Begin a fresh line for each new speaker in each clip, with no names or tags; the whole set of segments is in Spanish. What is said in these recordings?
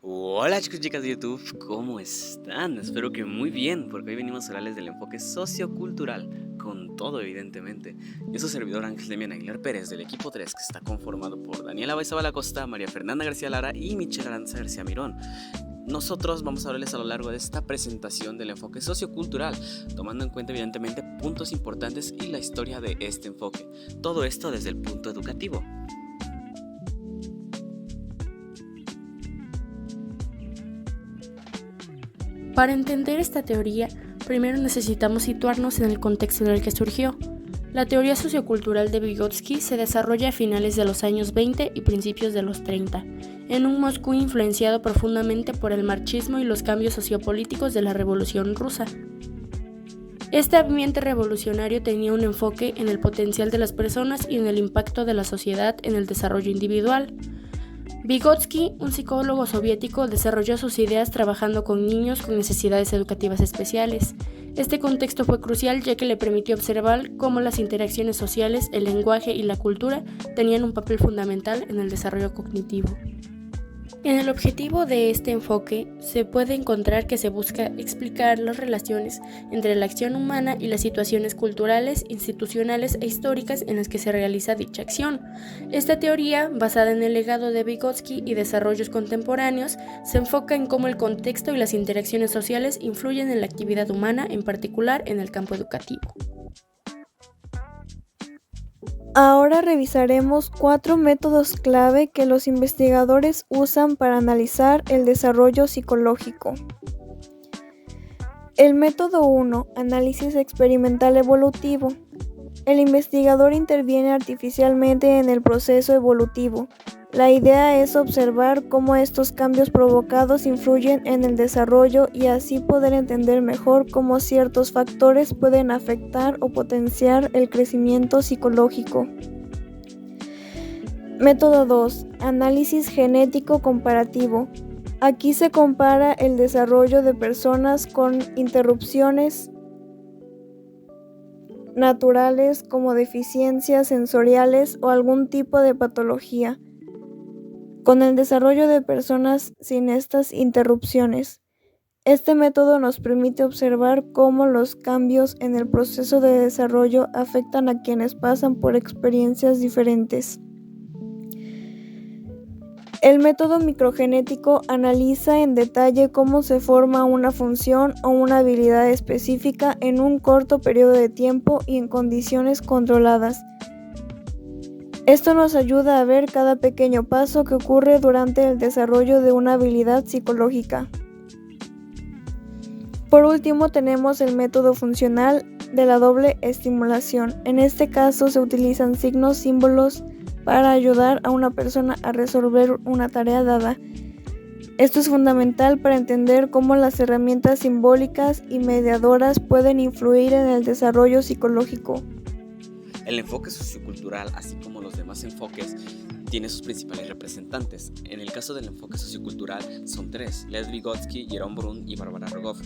Hola chicos y chicas de YouTube, ¿cómo están? Espero que muy bien, porque hoy venimos a hablarles del enfoque sociocultural, con todo evidentemente. Yo soy su servidor Ángel Demian Aguilar Pérez del equipo 3, que está conformado por Daniela Baizabal Acosta, María Fernanda García Lara y Michelle Aranza García Mirón. Nosotros vamos a hablarles a lo largo de esta presentación del enfoque sociocultural, tomando en cuenta evidentemente puntos importantes y la historia de este enfoque. Todo esto desde el punto educativo.
Para entender esta teoría, primero necesitamos situarnos en el contexto en el que surgió. La teoría sociocultural de Vygotsky se desarrolla a finales de los años 20 y principios de los 30, en un Moscú influenciado profundamente por el marxismo y los cambios sociopolíticos de la Revolución Rusa. Este ambiente revolucionario tenía un enfoque en el potencial de las personas y en el impacto de la sociedad en el desarrollo individual. Vygotsky, un psicólogo soviético, desarrolló sus ideas trabajando con niños con necesidades educativas especiales. Este contexto fue crucial ya que le permitió observar cómo las interacciones sociales, el lenguaje y la cultura tenían un papel fundamental en el desarrollo cognitivo. En el objetivo de este enfoque se puede encontrar que se busca explicar las relaciones entre la acción humana y las situaciones culturales, institucionales e históricas en las que se realiza dicha acción. Esta teoría, basada en el legado de Vygotsky y desarrollos contemporáneos, se enfoca en cómo el contexto y las interacciones sociales influyen en la actividad humana, en particular en el campo educativo.
Ahora revisaremos 4 métodos clave que los investigadores usan para analizar el desarrollo psicológico. El método 1, análisis experimental evolutivo. El investigador interviene artificialmente en el proceso evolutivo. La idea es observar cómo estos cambios provocados influyen en el desarrollo y así poder entender mejor cómo ciertos factores pueden afectar o potenciar el crecimiento psicológico. Método 2. Análisis genético comparativo. Aquí se compara el desarrollo de personas con interrupciones naturales como deficiencias sensoriales o algún tipo de patología, con el desarrollo de personas sin estas interrupciones. Este método nos permite observar cómo los cambios en el proceso de desarrollo afectan a quienes pasan por experiencias diferentes. El método microgenético analiza en detalle cómo se forma una función o una habilidad específica en un corto periodo de tiempo y en condiciones controladas. Esto nos ayuda a ver cada pequeño paso que ocurre durante el desarrollo de una habilidad psicológica. Por último, tenemos el método funcional de la doble estimulación. En este caso se utilizan signos, símbolos para ayudar a una persona a resolver una tarea dada. Esto es fundamental para entender cómo las herramientas simbólicas y mediadoras pueden influir en el desarrollo psicológico.
El enfoque sociocultural, así como los demás enfoques, tiene sus principales representantes. En el caso del enfoque sociocultural son 3, Lev Vygotsky, Jerome Brun y Barbara Rogov.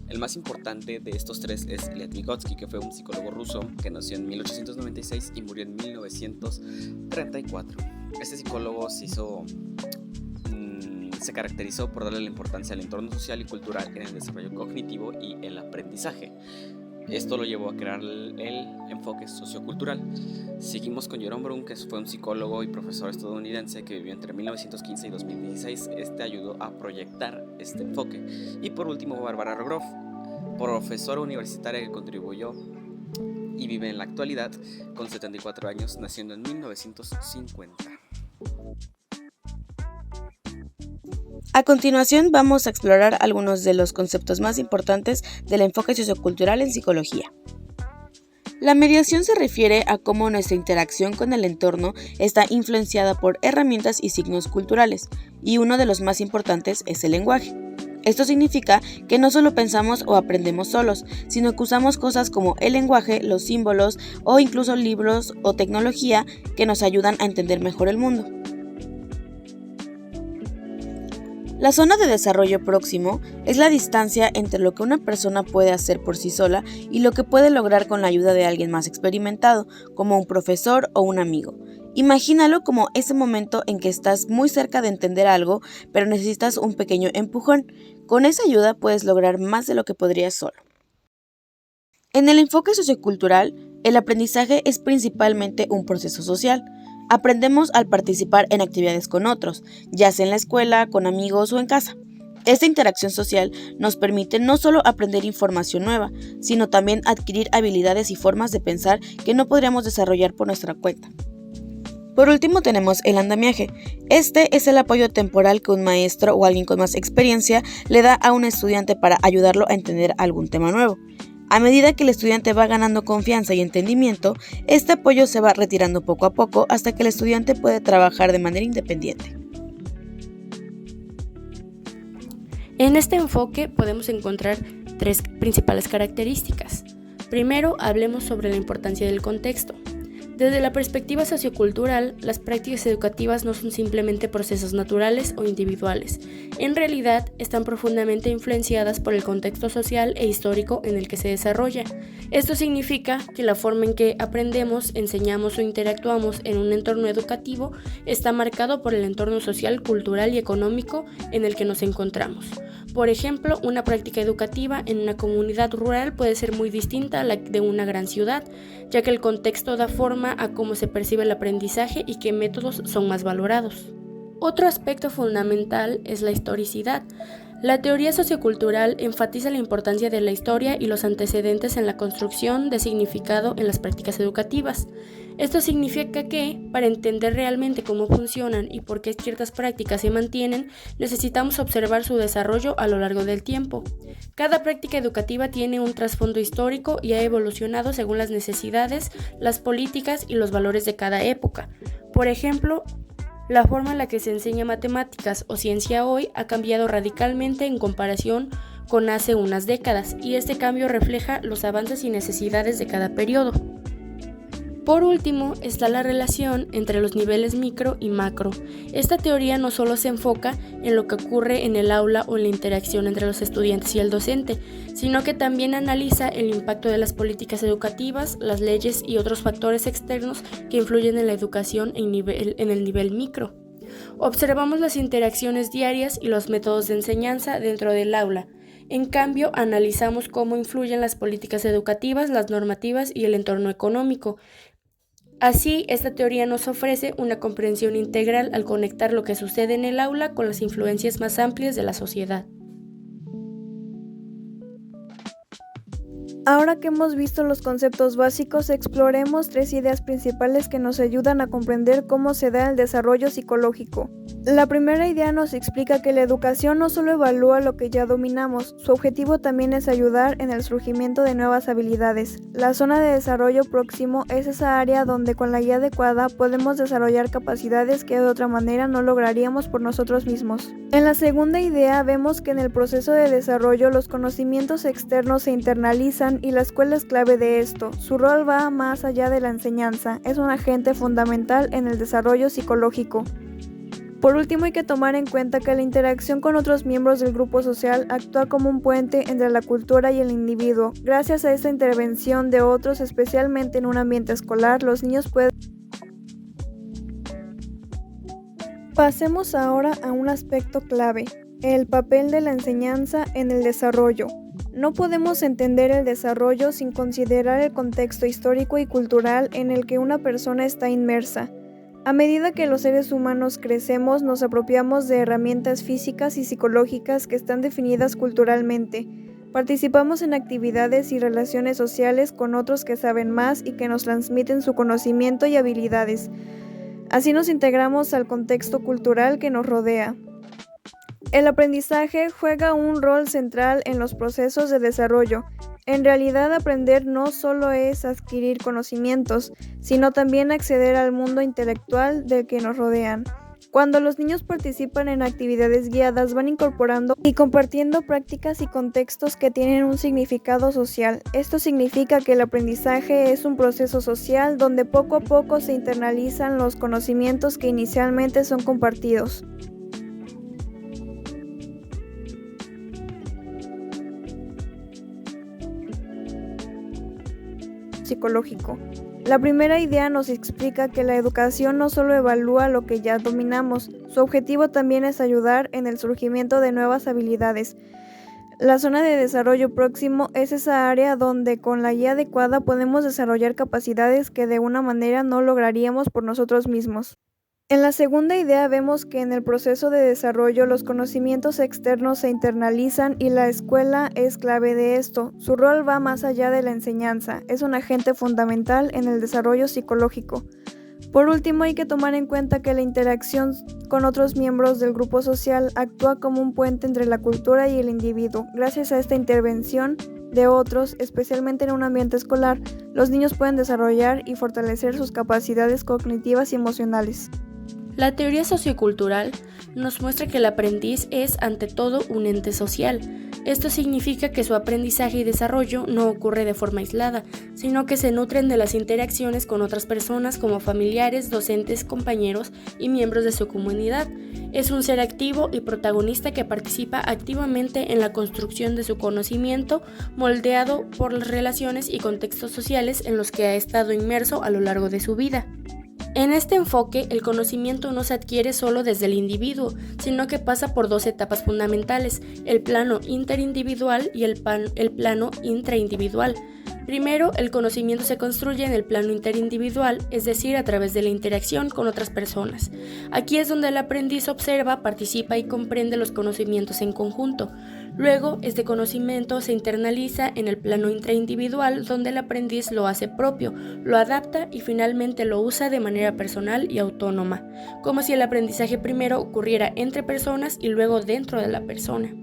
El más importante de estos 3 es Lev Vygotsky, que fue un psicólogo ruso que nació en 1896 y murió en 1934. Este psicólogo se caracterizó por darle la importancia al entorno social y cultural en el desarrollo cognitivo y el aprendizaje. Esto lo llevó a crear el enfoque sociocultural. Seguimos con Jerome Brun, que fue un psicólogo y profesor estadounidense que vivió entre 1915 y 2016. Este ayudó a proyectar este enfoque. Y por último, Barbara Rogov, profesora universitaria que contribuyó y vive en la actualidad con 74 años, naciendo en 1950.
A continuación vamos a explorar algunos de los conceptos más importantes del enfoque sociocultural en psicología. La mediación se refiere a cómo nuestra interacción con el entorno está influenciada por herramientas y signos culturales, y uno de los más importantes es el lenguaje. Esto significa que no solo pensamos o aprendemos solos, sino que usamos cosas como el lenguaje, los símbolos o incluso libros o tecnología que nos ayudan a entender mejor el mundo. La zona de desarrollo próximo es la distancia entre lo que una persona puede hacer por sí sola y lo que puede lograr con la ayuda de alguien más experimentado, como un profesor o un amigo, Imagínalo como ese momento en que estás muy cerca de entender algo, pero necesitas un pequeño empujón. Con esa ayuda puedes lograr más de lo que podrías solo. En el enfoque sociocultural, el aprendizaje es principalmente un proceso social. Aprendemos al participar en actividades con otros, ya sea en la escuela, con amigos o en casa. Esta interacción social nos permite no solo aprender información nueva, sino también adquirir habilidades y formas de pensar que no podríamos desarrollar por nuestra cuenta. Por último tenemos el andamiaje. Este es el apoyo temporal que un maestro o alguien con más experiencia le da a un estudiante para ayudarlo a entender algún tema nuevo. A medida que el estudiante va ganando confianza y entendimiento, este apoyo se va retirando poco a poco hasta que el estudiante puede trabajar de manera independiente.
En este enfoque podemos encontrar 3 principales características. Primero, hablemos sobre la importancia del contexto. Desde la perspectiva sociocultural, las prácticas educativas no son simplemente procesos naturales o individuales. En realidad, están profundamente influenciadas por el contexto social e histórico en el que se desarrolla. Esto significa que la forma en que aprendemos, enseñamos o interactuamos en un entorno educativo está marcado por el entorno social, cultural y económico en el que nos encontramos. Por ejemplo, una práctica educativa en una comunidad rural puede ser muy distinta a la de una gran ciudad, ya que el contexto da forma a cómo se percibe el aprendizaje y qué métodos son más valorados. Otro aspecto fundamental es la historicidad. La teoría sociocultural enfatiza la importancia de la historia y los antecedentes en la construcción de significado en las prácticas educativas. Esto significa que, para entender realmente cómo funcionan y por qué ciertas prácticas se mantienen, necesitamos observar su desarrollo a lo largo del tiempo. Cada práctica educativa tiene un trasfondo histórico y ha evolucionado según las necesidades, las políticas y los valores de cada época. Por ejemplo, la forma en la que se enseña matemáticas o ciencia hoy ha cambiado radicalmente en comparación con hace unas décadas, y este cambio refleja los avances y necesidades de cada periodo. Por último, está la relación entre los niveles micro y macro. Esta teoría no solo se enfoca en lo que ocurre en el aula o en la interacción entre los estudiantes y el docente, sino que también analiza el impacto de las políticas educativas, las leyes y otros factores externos que influyen en la educación en el nivel micro. Observamos las interacciones diarias y los métodos de enseñanza dentro del aula. En cambio, analizamos cómo influyen las políticas educativas, las normativas y el entorno económico. Así, esta teoría nos ofrece una comprensión integral al conectar lo que sucede en el aula con las influencias más amplias de la sociedad.
Ahora que hemos visto los conceptos básicos, exploremos 3 ideas principales que nos ayudan a comprender cómo se da el desarrollo psicológico. La primera idea nos explica que la educación no solo evalúa lo que ya dominamos, su objetivo también es ayudar en el surgimiento de nuevas habilidades. La zona de desarrollo próximo es esa área donde con la guía adecuada podemos desarrollar capacidades que de otra manera no lograríamos por nosotros mismos. En la segunda idea vemos que en el proceso de desarrollo los conocimientos externos se internalizan y la escuela es clave de esto. Su rol va más allá de la enseñanza, es un agente fundamental en el desarrollo psicológico. Por último, hay que tomar en cuenta que la interacción con otros miembros del grupo social actúa como un puente entre la cultura y el individuo. Gracias a esta intervención de otros, especialmente en un ambiente escolar, los niños pueden... Pasemos ahora a un aspecto clave, el papel de la enseñanza en el desarrollo. No podemos entender el desarrollo sin considerar el contexto histórico y cultural en el que una persona está inmersa. A medida que los seres humanos crecemos, nos apropiamos de herramientas físicas y psicológicas que están definidas culturalmente. Participamos en actividades y relaciones sociales con otros que saben más y que nos transmiten su conocimiento y habilidades. Así nos integramos al contexto cultural que nos rodea. El aprendizaje juega un rol central en los procesos de desarrollo. En realidad, aprender no solo es adquirir conocimientos, sino también acceder al mundo intelectual del que nos rodean. Cuando los niños participan en actividades guiadas, van incorporando y compartiendo prácticas y contextos que tienen un significado social. Esto significa que el aprendizaje es un proceso social donde poco a poco se internalizan los conocimientos que inicialmente son compartidos. Psicológico. La primera idea nos explica que la educación no solo evalúa lo que ya dominamos, su objetivo también es ayudar en el surgimiento de nuevas habilidades. La zona de desarrollo próximo es esa área donde con la guía adecuada podemos desarrollar capacidades que de una manera no lograríamos por nosotros mismos. En la segunda idea vemos que en el proceso de desarrollo los conocimientos externos se internalizan y la escuela es clave de esto. Su rol va más allá de la enseñanza, es un agente fundamental en el desarrollo psicológico. Por último, hay que tomar en cuenta que la interacción con otros miembros del grupo social actúa como un puente entre la cultura y el individuo. Gracias a esta intervención de otros, especialmente en un ambiente escolar, los niños pueden desarrollar y fortalecer sus capacidades cognitivas y emocionales.
La teoría sociocultural nos muestra que el aprendiz es, ante todo, un ente social. Esto significa que su aprendizaje y desarrollo no ocurre de forma aislada, sino que se nutren de las interacciones con otras personas como familiares, docentes, compañeros y miembros de su comunidad. Es un ser activo y protagonista que participa activamente en la construcción de su conocimiento, moldeado por las relaciones y contextos sociales en los que ha estado inmerso a lo largo de su vida. En este enfoque, el conocimiento no se adquiere solo desde el individuo, sino que pasa por dos etapas fundamentales, el plano interindividual y el plano intraindividual. Primero, el conocimiento se construye en el plano interindividual, es decir, a través de la interacción con otras personas. Aquí es donde el aprendiz observa, participa y comprende los conocimientos en conjunto. Luego, este conocimiento se internaliza en el plano intraindividual, donde el aprendiz lo hace propio, lo adapta y finalmente lo usa de manera personal y autónoma, como si el aprendizaje primero ocurriera entre personas y luego dentro de la persona.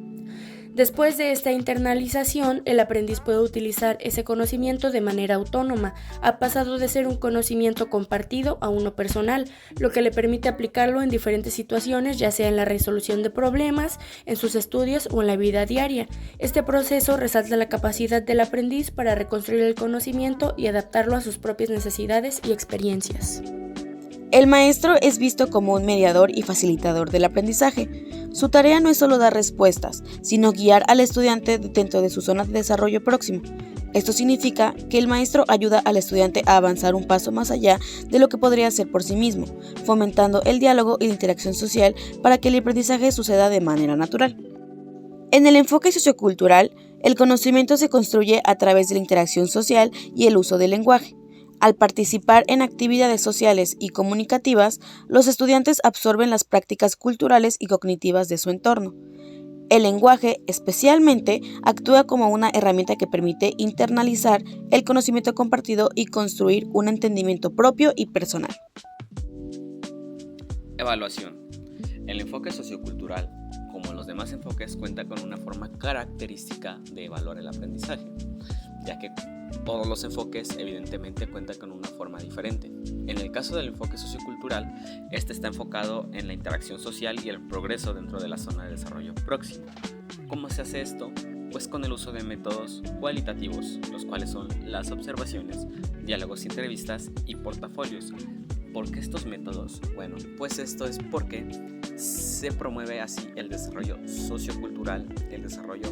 Después de esta internalización, el aprendiz puede utilizar ese conocimiento de manera autónoma. Ha pasado de ser un conocimiento compartido a uno personal, lo que le permite aplicarlo en diferentes situaciones, ya sea en la resolución de problemas, en sus estudios o en la vida diaria. Este proceso resalta la capacidad del aprendiz para reconstruir el conocimiento y adaptarlo a sus propias necesidades y experiencias.
El maestro es visto como un mediador y facilitador del aprendizaje. Su tarea no es solo dar respuestas, sino guiar al estudiante dentro de su zona de desarrollo próximo. Esto significa que el maestro ayuda al estudiante a avanzar un paso más allá de lo que podría hacer por sí mismo, fomentando el diálogo y la interacción social para que el aprendizaje suceda de manera natural. En el enfoque sociocultural, el conocimiento se construye a través de la interacción social y el uso del lenguaje. Al participar en actividades sociales y comunicativas, los estudiantes absorben las prácticas culturales y cognitivas de su entorno. El lenguaje, especialmente, actúa como una herramienta que permite internalizar el conocimiento compartido y construir un entendimiento propio y personal.
Evaluación. El enfoque sociocultural, como los demás enfoques, cuenta con una forma característica de evaluar el aprendizaje, ya que todos los enfoques evidentemente cuentan con una forma diferente. En el caso del enfoque sociocultural, este está enfocado en la interacción social y el progreso dentro de la zona de desarrollo próximo. ¿Cómo se hace esto? Pues con el uso de métodos cualitativos, los cuales son las observaciones, diálogos y entrevistas y portafolios. ¿Por qué estos métodos? Bueno, pues esto es porque se promueve así el desarrollo sociocultural, el desarrollo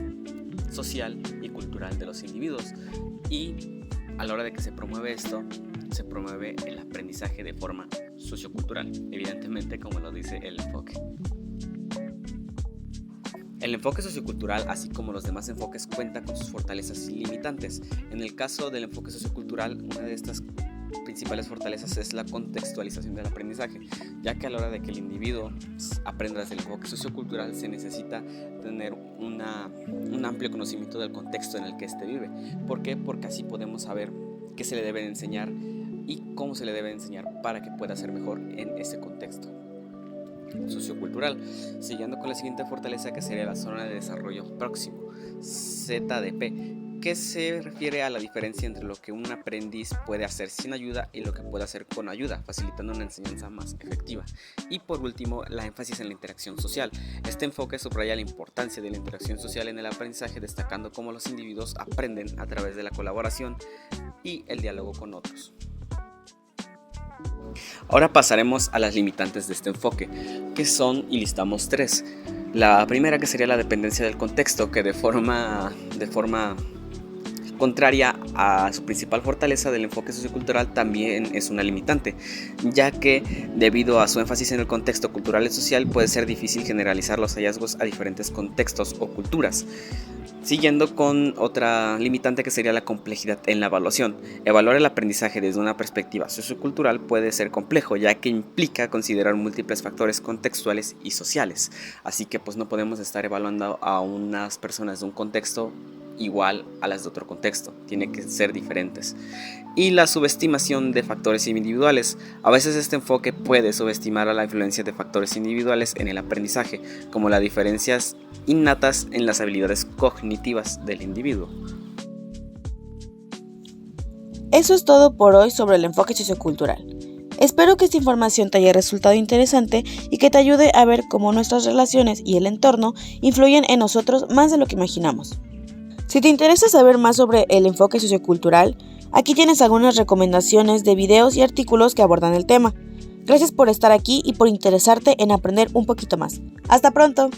social y cultural de los individuos, y a la hora de que se promueve esto, se promueve el aprendizaje de forma sociocultural, evidentemente como lo dice el enfoque. El enfoque sociocultural, así como los demás enfoques, cuenta con sus fortalezas y limitantes. En el caso del enfoque sociocultural, una de estas principales fortalezas es la contextualización del aprendizaje, ya que a la hora de que el individuo aprenda desde el enfoque sociocultural se necesita tener un amplio conocimiento del contexto en el que éste vive. ¿Por qué? Porque así podemos saber qué se le debe enseñar y cómo se le debe enseñar para que pueda ser mejor en ese contexto sociocultural. Siguiendo con la siguiente fortaleza, que sería la zona de desarrollo próximo, ZDP, que se refiere a la diferencia entre lo que un aprendiz puede hacer sin ayuda y lo que puede hacer con ayuda, facilitando una enseñanza más efectiva. Y por último, la énfasis en la interacción social. Este enfoque subraya la importancia de la interacción social en el aprendizaje, destacando cómo los individuos aprenden a través de la colaboración y el diálogo con otros. Ahora pasaremos a las limitantes de este enfoque, que son, y listamos 3. La primera, que sería la dependencia del contexto, que de forma contraria a su principal fortaleza del enfoque sociocultural, también es una limitante, ya que debido a su énfasis en el contexto cultural y social puede ser difícil generalizar los hallazgos a diferentes contextos o culturas. Siguiendo con otra limitante que sería la complejidad en la evaluación. Evaluar el aprendizaje desde una perspectiva sociocultural puede ser complejo, ya que implica considerar múltiples factores contextuales y sociales. Así que pues no podemos estar evaluando a unas personas de un contexto igual a las de otro contexto, tiene que ser diferentes. Y la subestimación de factores individuales. A veces este enfoque puede subestimar a la influencia de factores individuales en el aprendizaje, como las diferencias innatas en las habilidades cognitivas del individuo.
Eso es todo por hoy sobre el enfoque sociocultural. Espero que esta información te haya resultado interesante y que te ayude a ver cómo nuestras relaciones y el entorno influyen en nosotros más de lo que imaginamos. Si te interesa saber más sobre el enfoque sociocultural, aquí tienes algunas recomendaciones de videos y artículos que abordan el tema. Gracias por estar aquí y por interesarte en aprender un poquito más. ¡Hasta pronto!